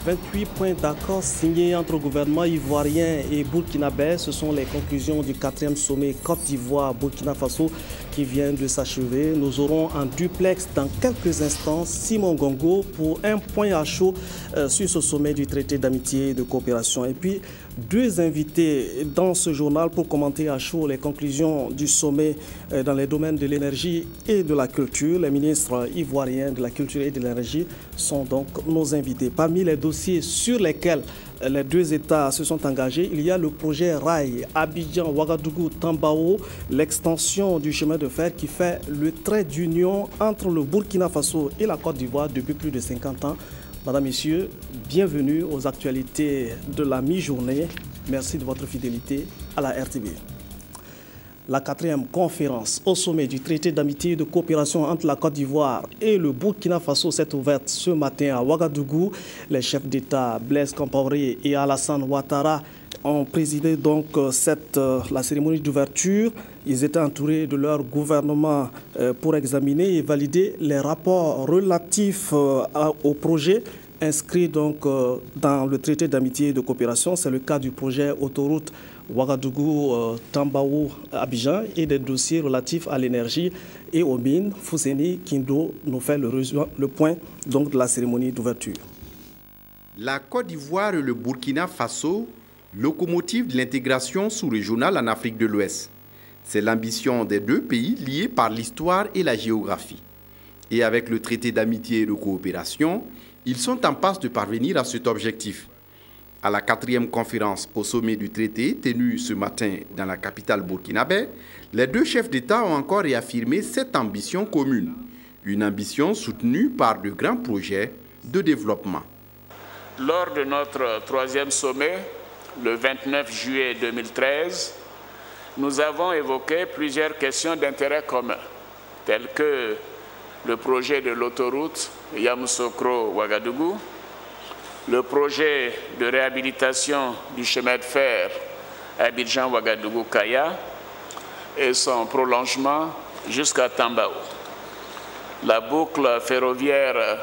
28 points d'accord signés entre gouvernement ivoirien et burkinabé. Ce sont les conclusions du 4e sommet Côte d'Ivoire-Burkina Faso qui vient de s'achever. Nous aurons en duplex dans quelques instants Simon Gongo pour un point à chaud sur ce sommet du traité d'amitié et de coopération. Et puis, deux invités dans ce journal pour commenter à chaud les conclusions du sommet dans les domaines de l'énergie et de la culture. Les ministres ivoiriens de la culture et de l'énergie sont donc nos invités. Parmi les dossiers sur lesquels les deux États se sont engagés, il y a le projet Rail Abidjan-Ouagadougou-Tambao, l'extension du chemin de fer qui fait le trait d'union entre le Burkina Faso et la Côte d'Ivoire depuis plus de 50 ans. Madame, Messieurs, bienvenue aux actualités de la mi-journée. Merci de votre fidélité à la RTB. La 4e conférence au sommet du traité d'amitié et de coopération entre la Côte d'Ivoire et le Burkina Faso s'est ouverte ce matin à Ouagadougou. Les chefs d'État Blaise Compaoré et Alassane Ouattara ont présidé donc la cérémonie d'ouverture. Ils étaient entourés de leur gouvernement pour examiner et valider les rapports relatifs au projet inscrit donc dans le traité d'amitié et de coopération. C'est le cas du projet autoroute Ouagadougou-Tambao-Abidjan et des dossiers relatifs à l'énergie et aux mines. Fousseni Kindo nous fait le point donc de la cérémonie d'ouverture. La Côte d'Ivoire et le Burkina Faso, locomotive de l'intégration sous-régionale en Afrique de l'Ouest. C'est l'ambition des deux pays liés par l'histoire et la géographie. Et avec le traité d'amitié et de coopération, ils sont en passe de parvenir à cet objectif. À la 4e conférence au sommet du traité, tenue ce matin dans la capitale burkinabé, les deux chefs d'État ont encore réaffirmé cette ambition commune. Une ambition soutenue par de grands projets de développement. Lors de notre 3e sommet, le 29 juillet 2013, nous avons évoqué plusieurs questions d'intérêt commun, telles que le projet de l'autoroute Yamoussoukro-Ouagadougou, le projet de réhabilitation du chemin de fer Abidjan-Ouagadougou-Kaya et son prolongement jusqu'à Tambao, la boucle ferroviaire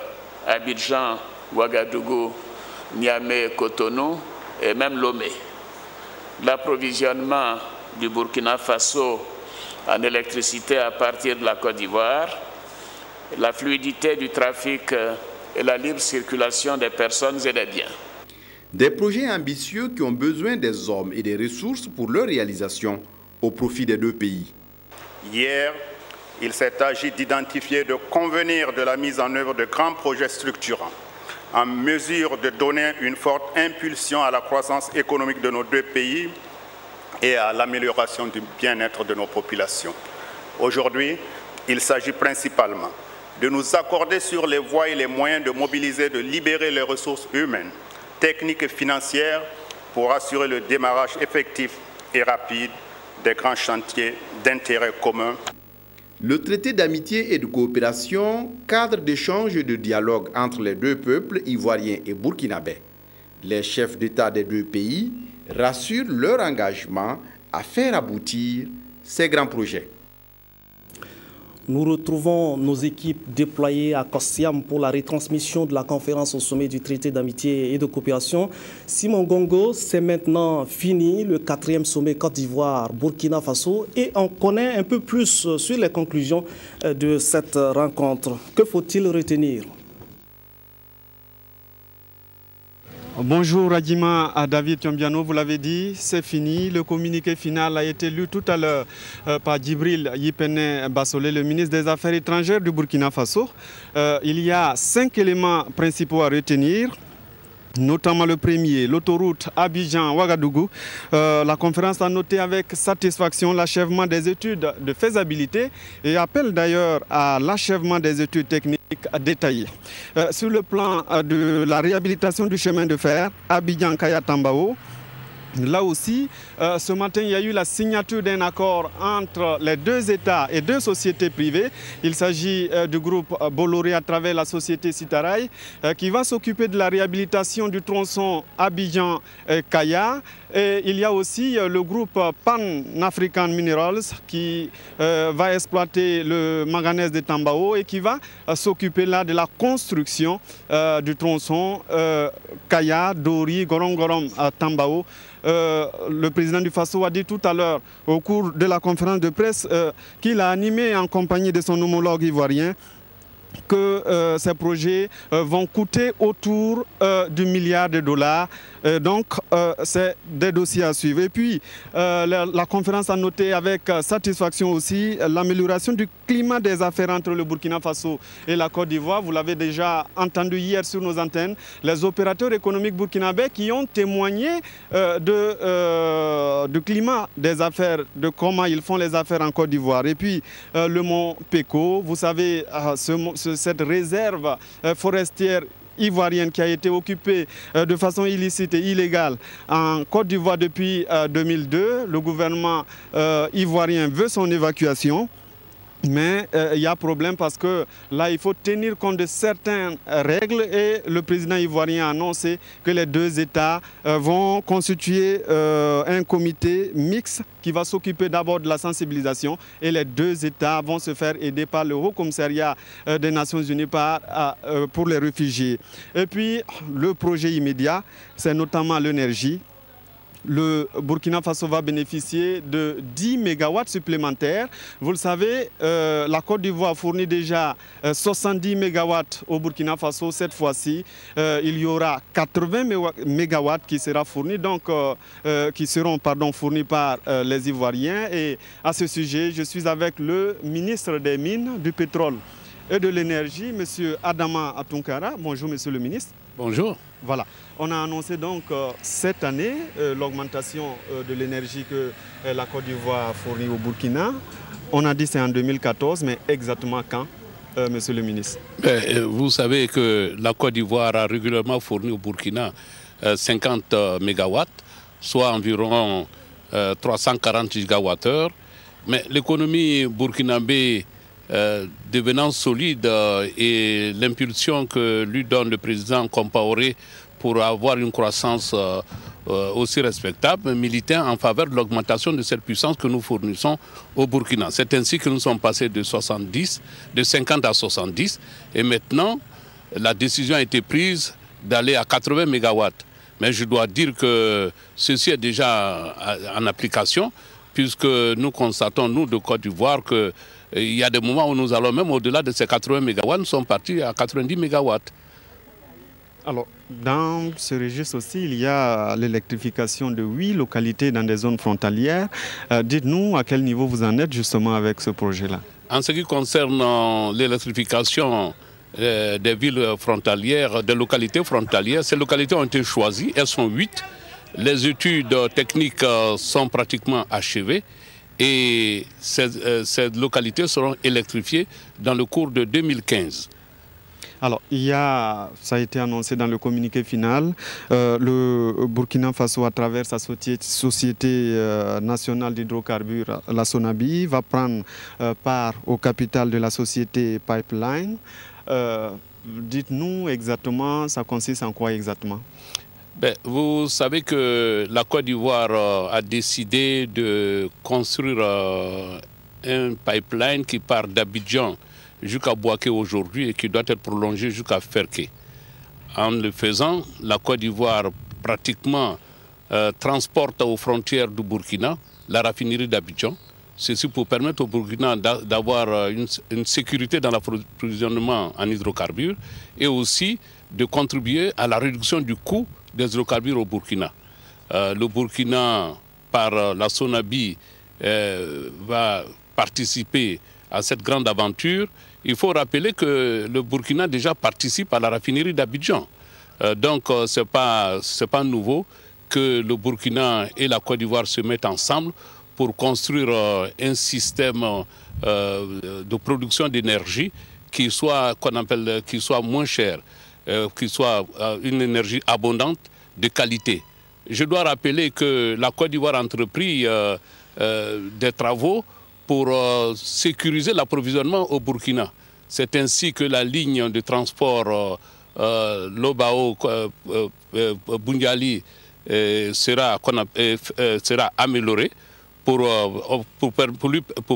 Abidjan-Ouagadougou-Niamey-Cotonou et même Lomé, l'approvisionnement du Burkina Faso en électricité à partir de la Côte d'Ivoire, la fluidité du trafic et la libre circulation des personnes et des biens. Des projets ambitieux qui ont besoin des hommes et des ressources pour leur réalisation au profit des deux pays. Hier, il s'est agi d'identifier et de convenir de la mise en œuvre de grands projets structurants en mesure de donner une forte impulsion à la croissance économique de nos deux pays et à l'amélioration du bien-être de nos populations. Aujourd'hui, il s'agit principalement de nous accorder sur les voies et les moyens de mobiliser, de libérer les ressources humaines, techniques et financières pour assurer le démarrage effectif et rapide des grands chantiers d'intérêt commun. Le traité d'amitié et de coopération, cadre d'échange et de dialogue entre les deux peuples ivoiriens et burkinabé. Les chefs d'État des deux pays rassurent leur engagement à faire aboutir ces grands projets. Nous retrouvons nos équipes déployées à Kossiam pour la retransmission de la conférence au sommet du traité d'amitié et de coopération. Simon Gongo, c'est maintenant fini, le 4e sommet Côte d'Ivoire-Burkina Faso, et on connaît un peu plus sur les conclusions de cette rencontre. Que faut-il retenir ? Bonjour Adjima, à David Tiombiano, vous l'avez dit, c'est fini. Le communiqué final a été lu tout à l'heure par Djibril Yipene Bassolé, le ministre des Affaires étrangères du Burkina Faso. Il y a 5 éléments principaux à retenir. Notamment le premier, l'autoroute Abidjan-Ouagadougou. La conférence a noté avec satisfaction l'achèvement des études de faisabilité et appelle d'ailleurs à l'achèvement des études techniques détaillées. Sur le plan de la réhabilitation du chemin de fer Abidjan-Kaya-Tambao, Là aussi, ce matin, il y a eu la signature d'un accord entre les deux États et deux sociétés privées. Il s'agit du groupe Bolloré à travers la société Citaraï qui va s'occuper de la réhabilitation du tronçon Abidjan-Kaya. Et il y a aussi le groupe Pan African Minerals qui va exploiter le manganèse de Tambao et qui va s'occuper là de la construction du tronçon Kaya, Dori, Gorom, Tambao. Le président du Faso a dit tout à l'heure au cours de la conférence de presse qu'il a animé en compagnie de son homologue ivoirien que ces projets vont coûter autour du milliard de dollars. Donc, c'est des dossiers à suivre. Et puis, la conférence a noté avec satisfaction aussi l'amélioration du climat des affaires entre le Burkina Faso et la Côte d'Ivoire. Vous l'avez déjà entendu hier sur nos antennes. Les opérateurs économiques burkinabés qui ont témoigné du climat des affaires, de comment ils font les affaires en Côte d'Ivoire. Et puis, le mont Péco, vous savez, cette réserve forestière ivoirienne qui a été occupée de façon illicite et illégale en Côte d'Ivoire depuis 2002. Le gouvernement ivoirien veut son évacuation. Mais il y a problème parce que là, il faut tenir compte de certaines règles et le président ivoirien a annoncé que les deux États vont constituer un comité mixte qui va s'occuper d'abord de la sensibilisation et les deux États vont se faire aider par le Haut Commissariat des Nations Unies pour les réfugiés. Et puis, le projet immédiat, c'est notamment l'énergie. Le Burkina Faso va bénéficier de 10 MW supplémentaires. Vous le savez, la Côte d'Ivoire fournit déjà 70 MW au Burkina Faso. Cette fois-ci, il y aura 80 MW qui seront fournis, fournis par les Ivoiriens. Et à ce sujet, je suis avec le ministre des Mines, du Pétrole et de l'Énergie, M. Adama Atunkara. Bonjour, Monsieur le ministre. Bonjour. Voilà. On a annoncé donc cette année l'augmentation de l'énergie que la Côte d'Ivoire fournit au Burkina. On a dit c'est en 2014, mais exactement quand, Monsieur le ministre? Vous savez que la Côte d'Ivoire a régulièrement fourni au Burkina 50 MW, soit environ 340 GWh. Mais l'économie burkinabé devenant solide et l'impulsion que lui donne le président Compaoré pour avoir une croissance aussi respectable, militant en faveur de l'augmentation de cette puissance que nous fournissons au Burkina. C'est ainsi que nous sommes passés de 50 à 70 et maintenant la décision a été prise d'aller à 80 MW. Mais je dois dire que ceci est déjà en application puisque nous constatons, nous de Côte d'Ivoire, qu'il y a des moments où nous allons même au-delà de ces 80 MW, nous sommes partis à 90 MW. Alors, dans ce registre aussi, il y a l'électrification de 8 localités dans des zones frontalières. Dites-nous à quel niveau vous en êtes justement avec ce projet-là. En ce qui concerne l'électrification des villes frontalières, des localités frontalières, ces localités ont été choisies, elles sont 8. Les études techniques sont pratiquement achevées et ces localités seront électrifiées dans le cours de 2015. Alors, ça a été annoncé dans le communiqué final, le Burkina Faso, à travers sa société nationale d'hydrocarbures, la Sonabi, va prendre part au capital de la société Pipeline. Dites-nous exactement, ça consiste en quoi exactement? Vous savez que la Côte d'Ivoire a décidé de construire un pipeline qui part d'Abidjan jusqu'à Bouaké aujourd'hui et qui doit être prolongé jusqu'à Ferké. En le faisant, la Côte d'Ivoire pratiquement transporte aux frontières du Burkina la raffinerie d'Abidjan. Ceci pour permettre au Burkina d'avoir une sécurité dans l'approvisionnement en hydrocarbures et aussi de contribuer à la réduction du coût des hydrocarbures au Burkina. Le Burkina, par la Sonabi, va participer à cette grande aventure. Il faut rappeler que le Burkina déjà participe à la raffinerie d'Abidjan. Donc ce n'est pas nouveau que le Burkina et la Côte d'Ivoire se mettent ensemble pour construire un système de production d'énergie qui soit moins cher, qui soit une énergie abondante de qualité. je dois rappeler que la Côte d'Ivoire a entrepris des travaux pour sécuriser l'approvisionnement au Burkina. C'est ainsi que la ligne de transport Lobao-Bundiali sera améliorée pour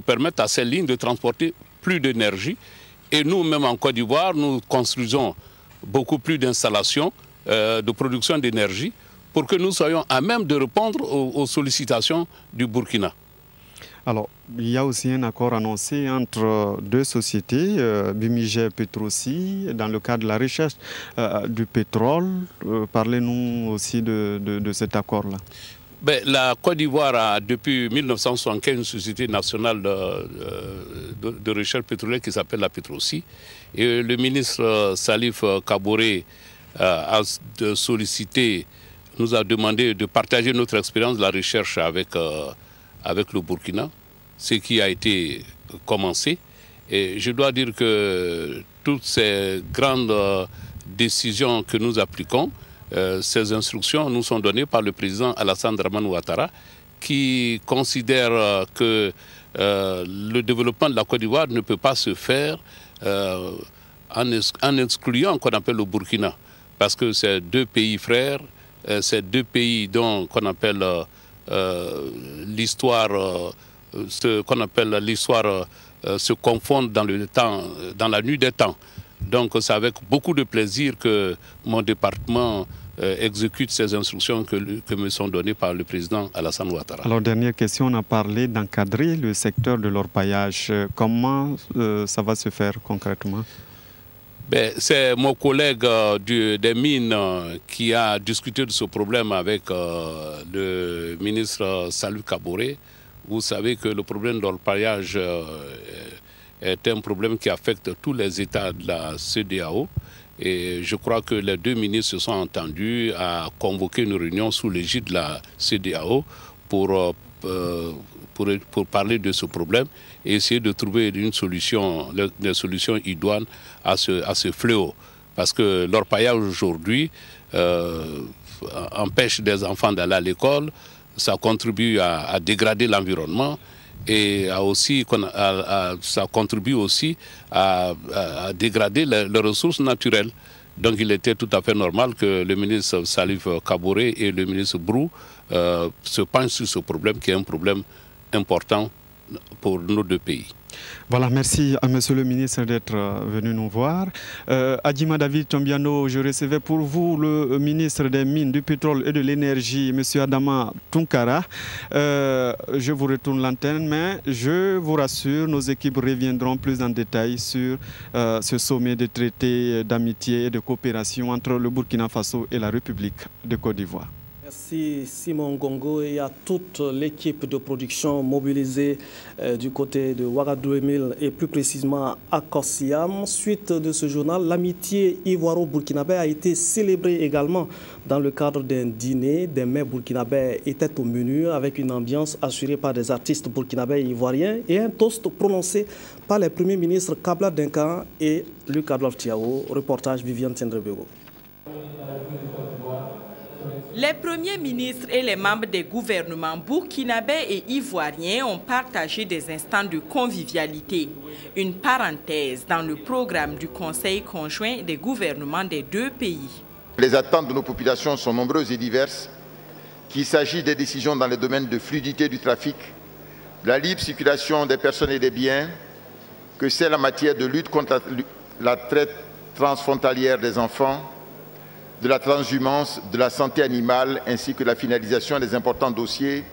permettre à ces lignes de transporter plus d'énergie. Et nous-mêmes en Côte d'Ivoire, nous construisons beaucoup plus d'installations de production d'énergie pour que nous soyons à même de répondre aux sollicitations du Burkina. Alors, il y a aussi un accord annoncé entre deux sociétés, Bimiger Petrosi, dans le cadre de la recherche du pétrole. Parlez-nous aussi de cet accord-là. La Côte d'Ivoire a depuis 1975 une société nationale de recherche pétrolière qui s'appelle la Petrosi. Et le ministre Salif Kaboré nous a demandé de partager notre expérience de la recherche avec le Burkina, ce qui a été commencé. Et je dois dire que toutes ces grandes décisions que nous appliquons, ces instructions nous sont données par le président Alassane Dramane Ouattara, qui considère que le développement de la Côte d'Ivoire ne peut pas se faire en excluant qu'on appelle le Burkina, parce que c'est deux pays frères, c'est deux pays dont qu'on appelle l'histoire se confondent dans le temps, dans la nuit des temps. Donc c'est avec beaucoup de plaisir que mon département exécute ces instructions que me sont données par le président Alassane Ouattara. Alors, dernière question, on a parlé d'encadrer le secteur de l'orpaillage. Comment ça va se faire concrètement? C'est mon collègue des mines qui a discuté de ce problème avec le ministre Salif Kaboré. Vous savez que le problème de l'orpaillage est un problème qui affecte tous les États de la CEDEAO. Et je crois que les deux ministres se sont entendus à convoquer une réunion sous l'égide de la CEDEAO pour parler de ce problème et essayer de trouver des solutions idoines à ce fléau. Parce que l'orpaillage aujourd'hui empêche des enfants d'aller à l'école, ça contribue à dégrader l'environnement et ça contribue aussi à dégrader les ressources naturelles. Donc il était tout à fait normal que le ministre Salif Kaboré et le ministre Brou se penchent sur ce problème qui est un problème important pour nos deux pays. Voilà, merci à Monsieur le ministre d'être venu nous voir. Adjima David Tombiano, je recevais pour vous le ministre des Mines, du Pétrole et de l'Énergie, Monsieur Adama Tounkara. Je vous retourne l'antenne, mais je vous rassure, nos équipes reviendront plus en détail sur ce sommet de traité d'amitié et de coopération entre le Burkina Faso et la République de Côte d'Ivoire. Merci Simon Gongo et à toute l'équipe de production mobilisée du côté de Ouagadougou et plus précisément à Kossiam. Suite de ce journal, l'amitié ivoiro-burkinabé a été célébrée également dans le cadre d'un dîner. Des mets burkinabés étaient au menu avec une ambiance assurée par des artistes burkinabés et ivoiriens et un toast prononcé par les premiers ministres Kabla Denkan et Luc Adolphe Tiao. Reportage Viviane Tendrebego. Les premiers ministres et les membres des gouvernements burkinabés et ivoiriens ont partagé des instants de convivialité, une parenthèse dans le programme du Conseil conjoint des gouvernements des deux pays. Les attentes de nos populations sont nombreuses et diverses, qu'il s'agisse des décisions dans le domaine de fluidité du trafic, de la libre circulation des personnes et des biens, que celle en matière de lutte contre la traite transfrontalière des enfants, de la transhumance, de la santé animale, ainsi que la finalisation des importants dossiers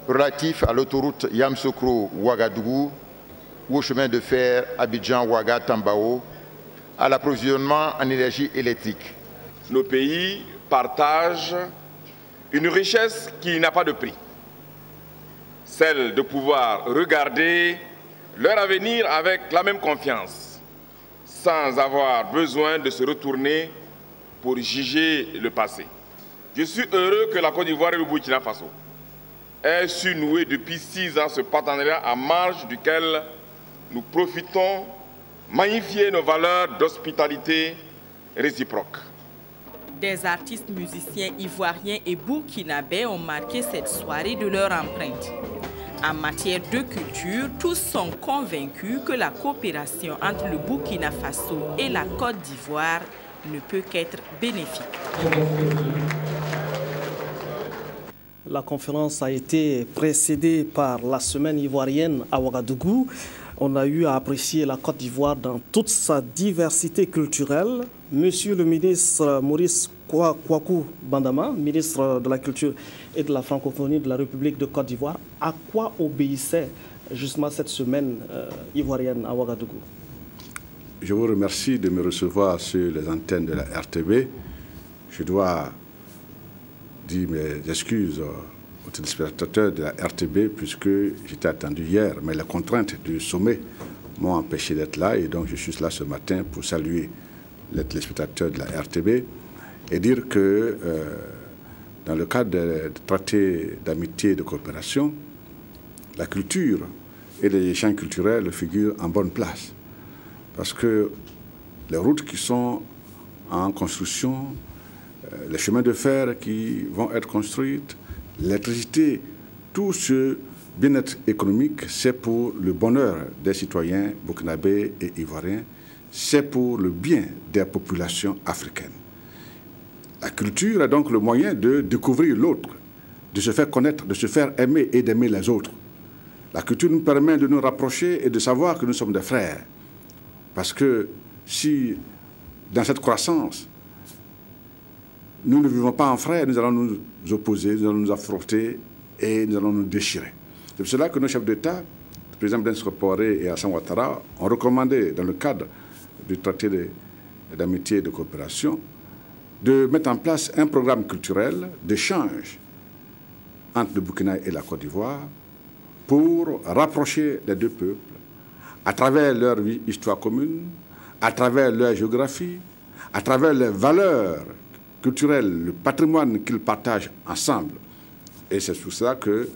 relatifs à l'autoroute Yamoussoukro-Ouagadougou ou au chemin de fer Abidjan-Ouaga-Tambao, à l'approvisionnement en énergie électrique. Nos pays partagent une richesse qui n'a pas de prix, celle de pouvoir regarder leur avenir avec la même confiance, sans avoir besoin de se retourner pour juger le passé. Je suis heureux que la Côte d'Ivoire et le Burkina Faso aient su nouer depuis 6 ans ce partenariat en marge duquel nous profitons magnifier nos valeurs d'hospitalité réciproque. Des artistes musiciens ivoiriens et burkinabés ont marqué cette soirée de leur empreinte. En matière de culture, tous sont convaincus que la coopération entre le Burkina Faso et la Côte d'Ivoire ne peut qu'être bénéfique. La conférence a été précédée par la semaine ivoirienne à Ouagadougou. On a eu à apprécier la Côte d'Ivoire dans toute sa diversité culturelle. Monsieur le ministre Maurice Kouakou Bandama, ministre de la Culture et de la Francophonie de la République de Côte d'Ivoire, à quoi obéissait justement cette semaine ivoirienne à Ouagadougou? Je vous remercie de me recevoir sur les antennes de la RTB. Je dois dire mes excuses aux téléspectateurs de la RTB puisque j'étais attendu hier, mais les contraintes du sommet m'ont empêché d'être là et donc je suis là ce matin pour saluer les téléspectateurs de la RTB et dire que dans le cadre du traité d'amitié et de coopération, la culture et les échanges culturels figurent en bonne place. Parce que les routes qui sont en construction, les chemins de fer qui vont être construits, l'électricité, tout ce bien-être économique, c'est pour le bonheur des citoyens burkinabés et ivoiriens, c'est pour le bien des populations africaines. La culture est donc le moyen de découvrir l'autre, de se faire connaître, de se faire aimer et d'aimer les autres. La culture nous permet de nous rapprocher et de savoir que nous sommes des frères. Parce que si, dans cette croissance, nous ne vivons pas en frères, nous allons nous opposer, nous allons nous affronter et nous allons nous déchirer. C'est pour cela que nos chefs d'État, le président Blaise Compaoré et Alassane Ouattara, ont recommandé, dans le cadre du traité d'amitié et de coopération, de mettre en place un programme culturel d'échange entre le Burkina et la Côte d'Ivoire pour rapprocher les deux peuples à travers leur histoire commune, à travers leur géographie, à travers les valeurs culturelles, le patrimoine qu'ils partagent ensemble. Et c'est pour ça que,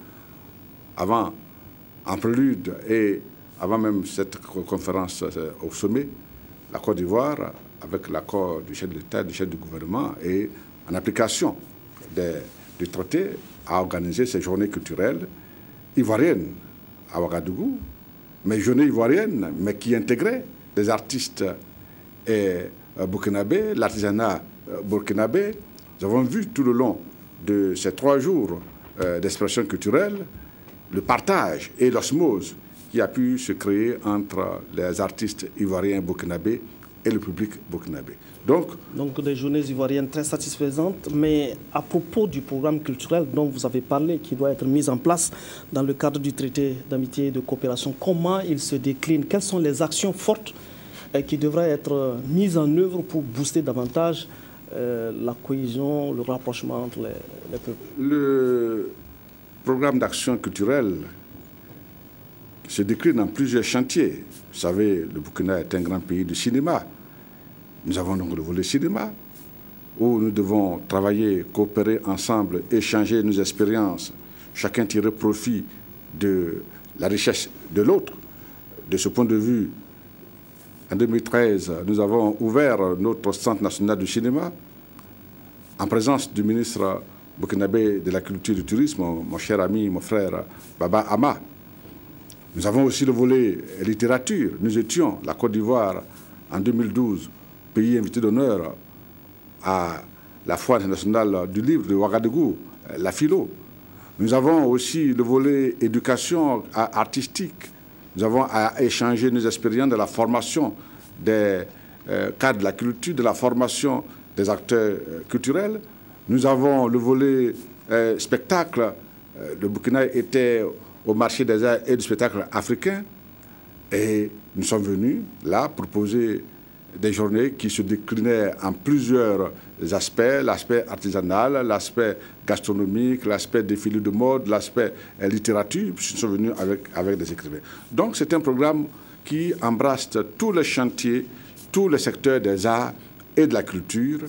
en prélude et avant même cette conférence au sommet, la Côte d'Ivoire, avec l'accord du chef de l'État, du chef du gouvernement, et en application du traité, a organisé ces journées culturelles ivoiriennes à Ouagadougou, mais journées ivoiriennes, mais qui intégraient des artistes burkinabés, l'artisanat burkinabé. Nous avons vu tout le long de ces 3 jours d'expression culturelle le partage et l'osmose qui a pu se créer entre les artistes ivoiriens burkinabés et le public burkinabé. Donc des journées ivoiriennes très satisfaisantes, mais à propos du programme culturel dont vous avez parlé, qui doit être mis en place dans le cadre du traité d'amitié et de coopération, comment il se décline? Quelles sont les actions fortes qui devraient être mises en œuvre pour booster davantage la cohésion, le rapprochement entre les peuples? Le programme d'action culturelle se décline dans plusieurs chantiers. Vous savez, le Burkina est un grand pays du cinéma. Nous avons donc le volet cinéma, où nous devons travailler, coopérer ensemble, échanger nos expériences, chacun tirer profit de la richesse de l'autre. De ce point de vue, en 2013, nous avons ouvert notre Centre national du cinéma en présence du ministre burkinabé de la Culture et du Tourisme, mon cher ami, mon frère Baba Ama. Nous avons aussi le volet littérature. Nous étions, la Côte d'Ivoire, en 2012, pays invité d'honneur à la Foire internationale du livre de Ouagadougou, la Philo. Nous avons aussi le volet éducation artistique. Nous avons à échanger nos expériences de la formation des cadres de la culture, de la formation des acteurs culturels. Nous avons le volet spectacle. Le Burkina était au marché des arts et du spectacle africain. Et nous sommes venus là proposer des journées qui se déclinaient en plusieurs aspects, l'aspect artisanal, l'aspect gastronomique, l'aspect défilé de mode, l'aspect littérature, puis nous sommes venus avec des écrivains. Donc c'est un programme qui embrasse tous les chantiers, tous les secteurs des arts et de la culture,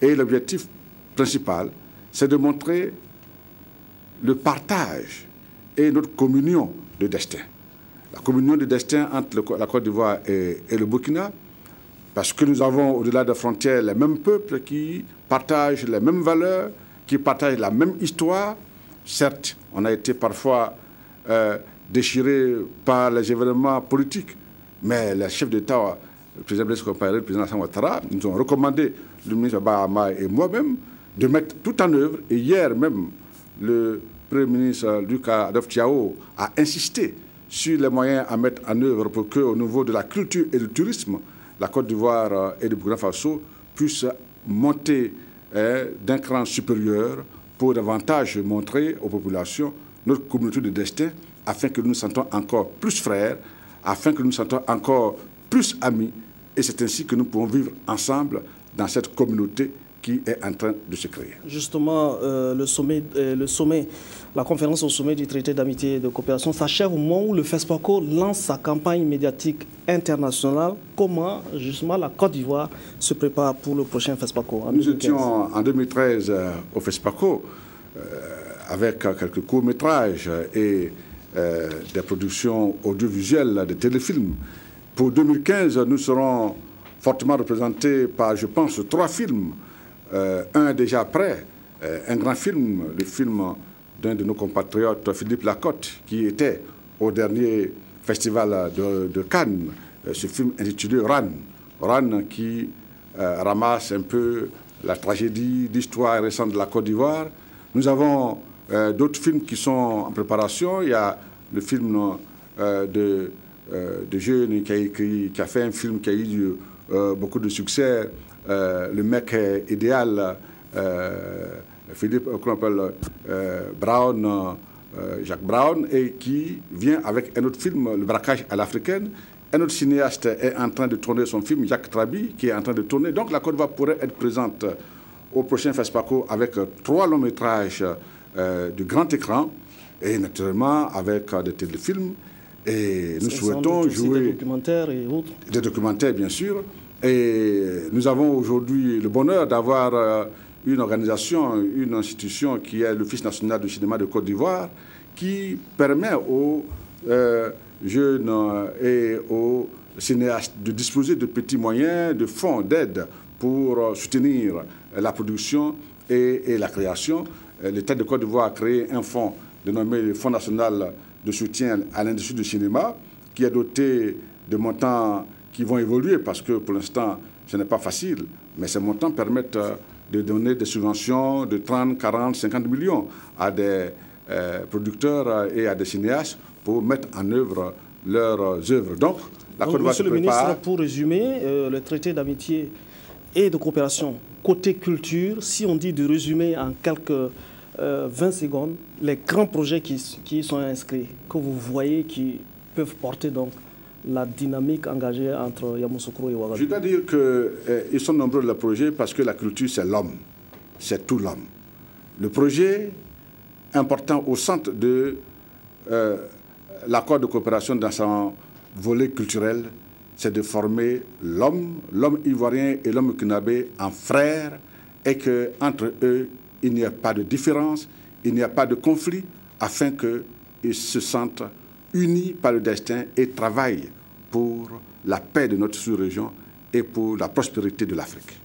et l'objectif principal, c'est de montrer le partage et notre communion de destin. La communion de destin entre la Côte d'Ivoire et le Burkina, parce que nous avons au-delà des frontières les mêmes peuples qui partagent les mêmes valeurs, qui partagent la même histoire. Certes, on a été parfois déchirés par les événements politiques, mais les chefs d'État, le président Blaise Compaoré, le président Alassane Ouattara, nous ont recommandé, le ministre Bahama et moi-même, de mettre tout en œuvre. Et hier même, le Premier ministre Lucas Adoftiao a insisté sur les moyens à mettre en œuvre pour qu'au niveau de la culture et du tourisme, la Côte d'Ivoire et le Burkina Faso puissent monter d'un cran supérieur pour davantage montrer aux populations notre communauté de destin, afin que nous nous sentons encore plus frères, afin que nous nous sentons encore plus amis. Et c'est ainsi que nous pouvons vivre ensemble dans cette communauté qui est en train de se créer. Justement, la conférence au sommet du traité d'amitié et de coopération s'achève au moment où le FESPACO lance sa campagne médiatique internationale. Comment, justement, la Côte d'Ivoire se prépare pour le prochain FESPACO en 2015? Nous étions en 2013 au FESPACO avec quelques courts-métrages et des productions audiovisuelles, des téléfilms. Pour 2015, nous serons fortement représentés par, je pense, 3 films. Un déjà prêt, un grand film, le film d'un de nos compatriotes, Philippe Lacotte, qui était au dernier festival de Cannes, ce film intitulé Ran. Ran qui ramasse un peu la tragédie, l'histoire récente de la Côte d'Ivoire. Nous avons d'autres films qui sont en préparation. Il y a le film de jeune qui a fait un film qui a eu beaucoup de succès, Le mec idéal, Philippe, qu'on appelle Brown, Jacques Brown, et qui vient avec un autre film, Le braquage à l'africaine. Un autre cinéaste est en train de tourner son film, Jacques Trabi, qui est en train de tourner. Donc la Côte d'Ivoire pourrait être présente au prochain FESPACO avec 3 longs métrages de grand écran et naturellement avec des téléfilms. Et nous souhaitons jouer des documentaires et autres. Des documentaires, bien sûr. Et nous avons aujourd'hui le bonheur d'avoir une organisation, une institution qui est l'Office national du cinéma de Côte d'Ivoire, qui permet aux jeunes et aux cinéastes de disposer de petits moyens, de fonds, d'aide pour soutenir la production et la création. L'État de Côte d'Ivoire a créé un fonds dénommé le Fonds national de soutien à l'industrie du cinéma, qui est doté de montants qui vont évoluer, parce que pour l'instant, ce n'est pas facile, mais ces montants permettent de donner des subventions de 30, 40, 50 millions à des producteurs et à des cinéastes pour mettre en œuvre leurs œuvres. Donc, la Côte d'Ivoire se prépare. Monsieur le ministre, pour résumer, le traité d'amitié et de coopération côté culture, si on dit de résumer en quelques 20 secondes, les grands projets qui sont inscrits, que vous voyez qui peuvent porter donc la dynamique engagée entre Yamoussoukro et Ouagadougou. Je dois dire qu'ils sont nombreux les projets parce que la culture, c'est l'homme, c'est tout l'homme. Le projet important au centre de l'accord de coopération dans son volet culturel, c'est de former l'homme ivoirien et l'homme burkinabé en frères, et qu'entre eux, il n'y a pas de différence, il n'y a pas de conflit, afin qu'ils se sentent unis par le destin et travaillent pour la paix de notre sous-région et pour la prospérité de l'Afrique.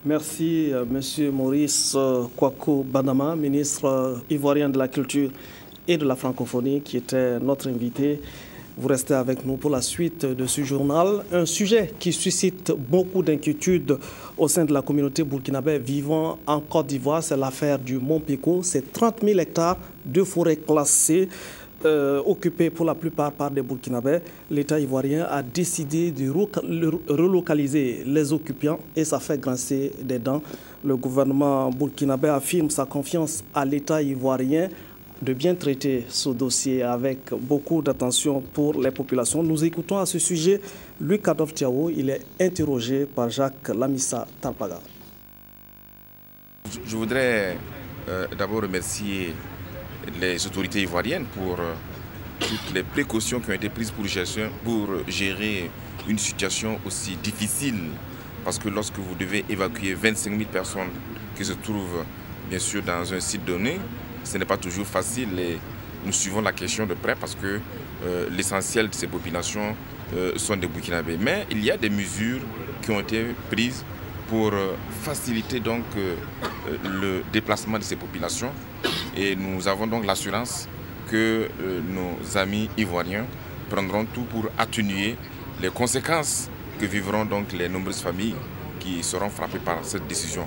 Merci, Monsieur Maurice Kwaku Banama, ministre ivoirien de la Culture et de la Francophonie, qui était notre invité. Vous restez avec nous pour la suite de ce journal. Un sujet qui suscite beaucoup d'inquiétudes au sein de la communauté burkinabé vivant en Côte d'Ivoire, c'est l'affaire du Mont Pico. C'est 30 000 hectares de forêts classées, occupés pour la plupart par des Burkinabés. L'État ivoirien a décidé de relocaliser les occupants et ça fait grincer des dents. Le gouvernement burkinabé affirme sa confiance à l'État ivoirien de bien traiter ce dossier avec beaucoup d'attention pour les populations. Nous écoutons à ce sujet Luc Adoftiao. Il est interrogé par Jacques Lamissa Tarpaga. Je voudrais d'abord remercier les autorités ivoiriennes pour toutes les précautions qui ont été prises pour gérer une situation aussi difficile. Parce que lorsque vous devez évacuer 25 000 personnes qui se trouvent bien sûr dans un site donné, ce n'est pas toujours facile et nous suivons la question de près parce que l'essentiel de ces populations sont des Burkinabés. Mais il y a des mesures qui ont été prises pour faciliter donc le déplacement de ces populations. Et nous avons donc l'assurance que nos amis ivoiriens prendront tout pour atténuer les conséquences que vivront donc les nombreuses familles qui seront frappées par cette décision.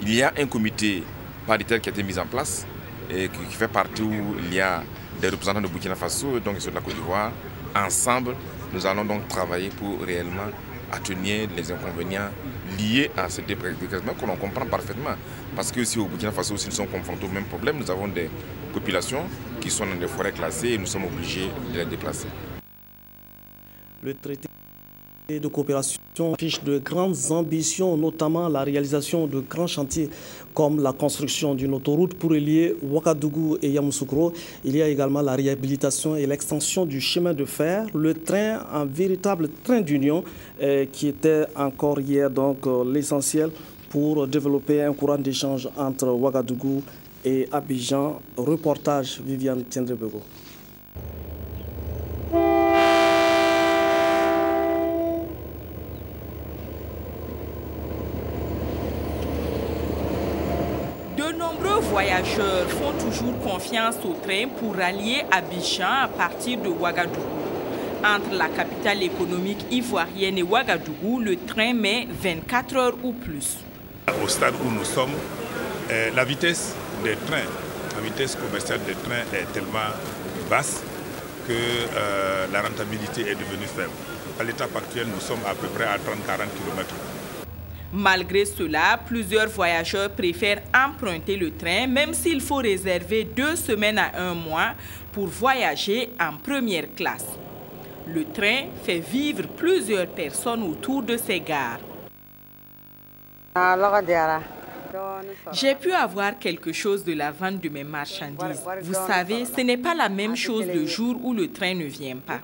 Il y a un comité paritaire qui a été mis en place et qui fait partie où il y a des représentants de Burkina Faso et donc de la Côte d'Ivoire. Ensemble, nous allons donc travailler pour réellement atténuer les inconvénients liés à ce déplacement que l'on comprend parfaitement. Parce que si au Burkina Faso aussi nous sommes confrontés au même problème, nous avons des populations qui sont dans des forêts classées et nous sommes obligés de les déplacer. Le traité de coopération affiche de grandes ambitions, notamment la réalisation de grands chantiers comme la construction d'une autoroute pour relier Ouagadougou et Yamoussoukro. Il y a également la réhabilitation et l'extension du chemin de fer, le train, un véritable train d'union qui était encore hier donc l'essentiel pour développer un courant d'échange entre Ouagadougou et Abidjan. Reportage Viviane Tiendrebego. De nombreux voyageurs font toujours confiance au train pour rallier Abidjan à partir de Ouagadougou. Entre la capitale économique ivoirienne et Ouagadougou, le train met 24 heures ou plus. Au stade où nous sommes, la vitesse des trains, la vitesse commerciale des trains est tellement basse que la rentabilité est devenue faible. À l'étape actuelle, nous sommes à peu près à 30-40 km. Malgré cela, plusieurs voyageurs préfèrent emprunter le train, même s'il faut réserver 2 semaines à 1 mois pour voyager en première classe. Le train fait vivre plusieurs personnes autour de ces gares. J'ai pu avoir quelque chose de la vente de mes marchandises. Vous savez, ce n'est pas la même chose le jour où le train ne vient pas.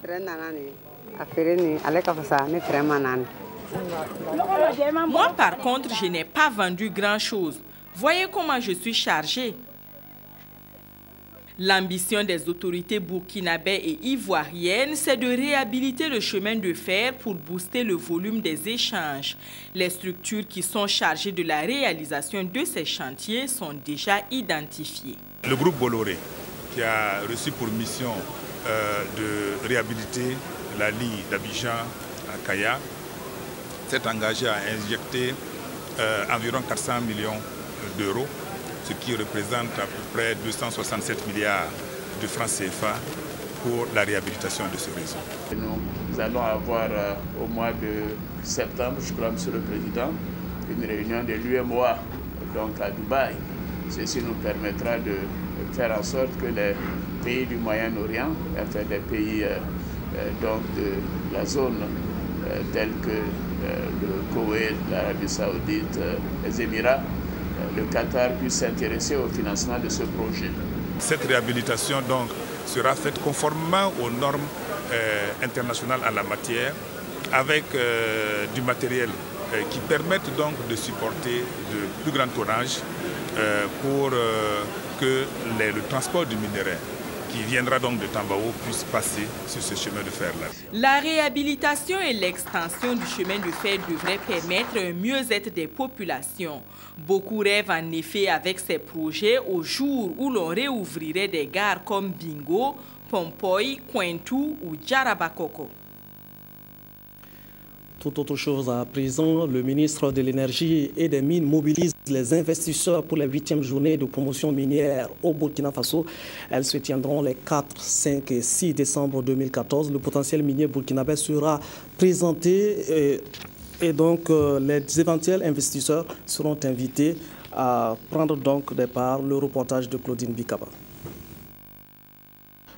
Moi, par contre, je n'ai pas vendu grand-chose. Voyez comment je suis chargée. L'ambition des autorités burkinabées et ivoiriennes, c'est de réhabiliter le chemin de fer pour booster le volume des échanges. Les structures qui sont chargées de la réalisation de ces chantiers sont déjà identifiées. Le groupe Bolloré, qui a reçu pour mission de réhabiliter la ligne d'Abidjan à Kaya, s'est engagé à injecter environ 400 millions d'euros, ce qui représente à peu près 267 milliards de francs CFA pour la réhabilitation de ce réseau. Nous allons avoir au mois de septembre, je crois, Monsieur le Président, une réunion de l'UMOA donc à Dubaï. Ceci nous permettra de faire en sorte que les pays du Moyen-Orient, enfin des pays donc de la zone tels que le Koweït, l'Arabie Saoudite, les Émirats, le Qatar puisse s'intéresser au financement de ce projet. Cette réhabilitation donc sera faite conformément aux normes internationales en la matière, avec du matériel qui permette donc de supporter de plus grands tonnages pour que le transport du minerai qui viendra donc de Tambao puisse passer sur ce chemin de fer-là. La réhabilitation et l'extension du chemin de fer devraient permettre un mieux-être des populations. Beaucoup rêvent en effet avec ces projets au jour où l'on réouvrirait des gares comme Bingo, Pompoy, Cointou ou Djarabakoko. Tout autre chose à présent, le ministre de l'Énergie et des Mines mobilise les investisseurs pour la 8e journée de promotion minière au Burkina Faso. Elles se tiendront les 4, 5 et 6 décembre 2014. Le potentiel minier burkinabé sera présenté et donc les éventuels investisseurs seront invités à prendre donc des parts. Le reportage de Claudine Bikaba.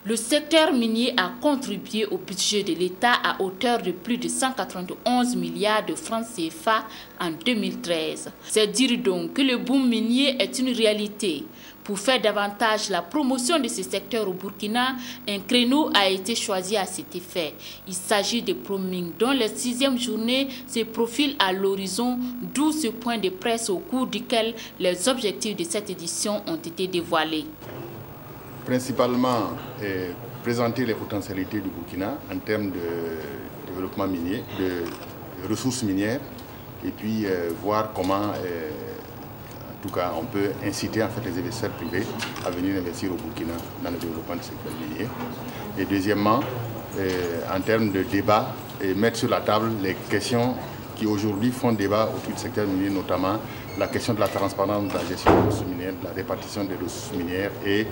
Le secteur minier a contribué au budget de l'État à hauteur de plus de 191 milliards de francs CFA en 2013. C'est dire donc que le boom minier est une réalité. Pour faire davantage la promotion de ce secteur au Burkina, un créneau a été choisi à cet effet. Il s'agit de Proming, dont la 6e journée se profile à l'horizon, d'où ce point de presse au cours duquel les objectifs de cette édition ont été dévoilés. principalement présenter les potentialités du Burkina en termes de développement minier, de ressources minières, et puis voir comment, en tout cas, on peut inciter en fait les investisseurs privés à venir investir au Burkina dans le développement du secteur minier. Et deuxièmement, en termes de débat, mettre sur la table les questions qui aujourd'hui font débat autour du secteur minier, notamment la question de la transparence de la gestion des ressources minières, de la répartition des ressources minières et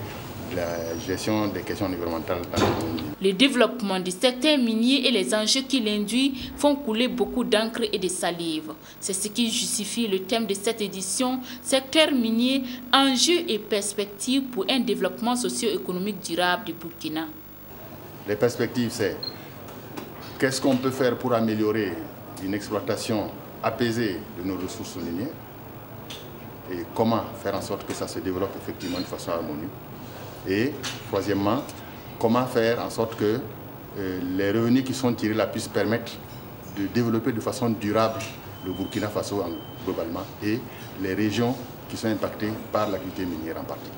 de la gestion des questions environnementales dans le monde minier. Le développement du secteur minier et les enjeux qu'il induit font couler beaucoup d'encre et de salive. C'est ce qui justifie le thème de cette édition, secteur minier, enjeux et perspectives pour un développement socio-économique durable du Burkina. Les perspectives, c'est qu'est-ce qu'on peut faire pour améliorer une exploitation apaisée de nos ressources minières et comment faire en sorte que ça se développe effectivement de façon harmonieuse. Et troisièmement, comment faire en sorte que les revenus qui sont tirés là puissent permettre de développer de façon durable le Burkina Faso globalement et les régions qui sont impactées par l'activité minière en particulier.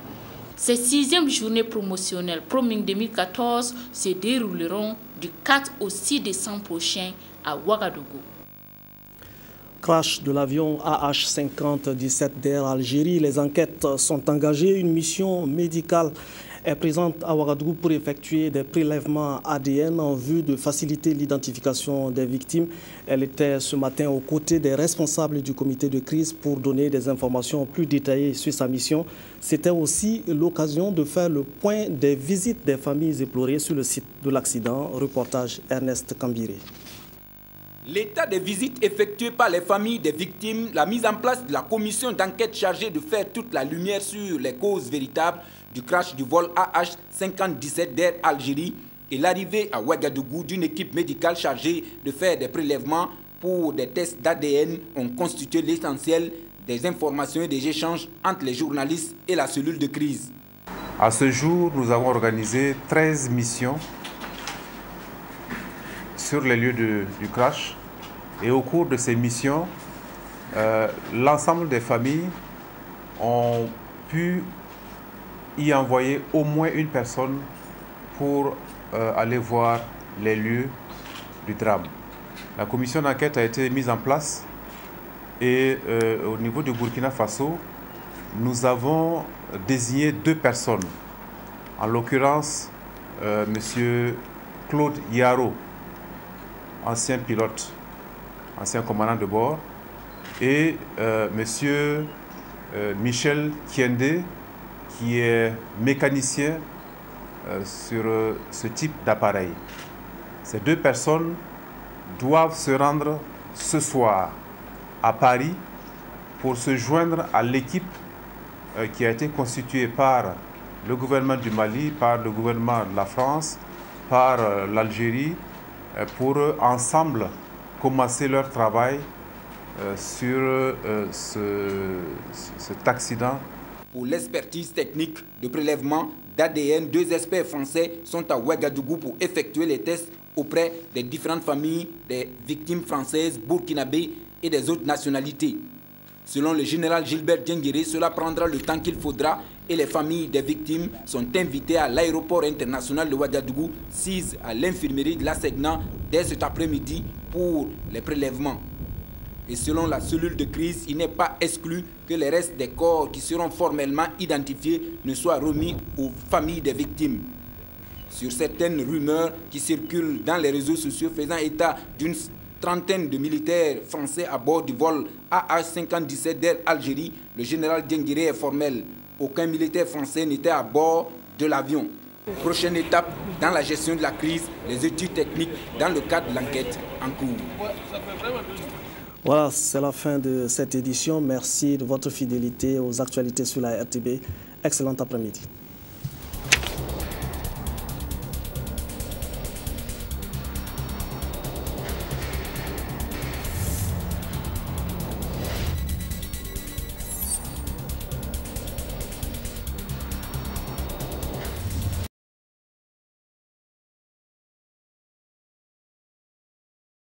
Ces 6e journées promotionnelles Proming 2014 se dérouleront du 4 au 6 décembre prochain à Ouagadougou. Crash de l'avion AH-5017 d'Air Algérie. Les enquêtes sont engagées. Une mission médicale est présente à Ouagadougou pour effectuer des prélèvements ADN en vue de faciliter l'identification des victimes. Elle était ce matin aux côtés des responsables du comité de crise pour donner des informations plus détaillées sur sa mission. C'était aussi l'occasion de faire le point des visites des familles éplorées sur le site de l'accident. Reportage Ernest Kambiré. L'état des visites effectuées par les familles des victimes, la mise en place de la commission d'enquête chargée de faire toute la lumière sur les causes véritables du crash du vol AH-5017 d'Air Algérie et l'arrivée à Ouagadougou d'une équipe médicale chargée de faire des prélèvements pour des tests d'ADN ont constitué l'essentiel des informations et des échanges entre les journalistes et la cellule de crise. À ce jour, nous avons organisé 13 missions sur les lieux du crash. Et au cours de ces missions, l'ensemble des familles ont pu y envoyer au moins une personne pour aller voir les lieux du drame. La commission d'enquête a été mise en place et au niveau du Burkina Faso, nous avons désigné 2 personnes. En l'occurrence, M. Claude Yaro, ancien pilote, ancien commandant de bord, et M. Michel Tiende, qui est mécanicien sur ce type d'appareil. Ces 2 personnes doivent se rendre ce soir à Paris pour se joindre à l'équipe qui a été constituée par le gouvernement du Mali, par le gouvernement de la France, par l'Algérie, pour ensemble commencer leur travail sur cet accident. Pour l'expertise technique de prélèvement d'ADN, 2 experts français sont à Ouagadougou pour effectuer les tests auprès des différentes familles des victimes françaises, burkinabées et des autres nationalités. Selon le général Gilbert Diengéré, cela prendra le temps qu'il faudra et les familles des victimes sont invitées à l'aéroport international de Ouagadougou, 6 à l'infirmerie de la Segna dès cet après-midi pour les prélèvements. Et selon la cellule de crise, il n'est pas exclu que les restes des corps qui seront formellement identifiés ne soient remis aux familles des victimes. Sur certaines rumeurs qui circulent dans les réseaux sociaux faisant état d'une trentaine de militaires français à bord du vol AH-5017 d'Air Algérie, le général Diengéré est formel. Aucun militaire français n'était à bord de l'avion. Prochaine étape dans la gestion de la crise, les études techniques dans le cadre de l'enquête en cours. Voilà, c'est la fin de cette édition. Merci de votre fidélité aux actualités sur la RTB. Excellent après-midi.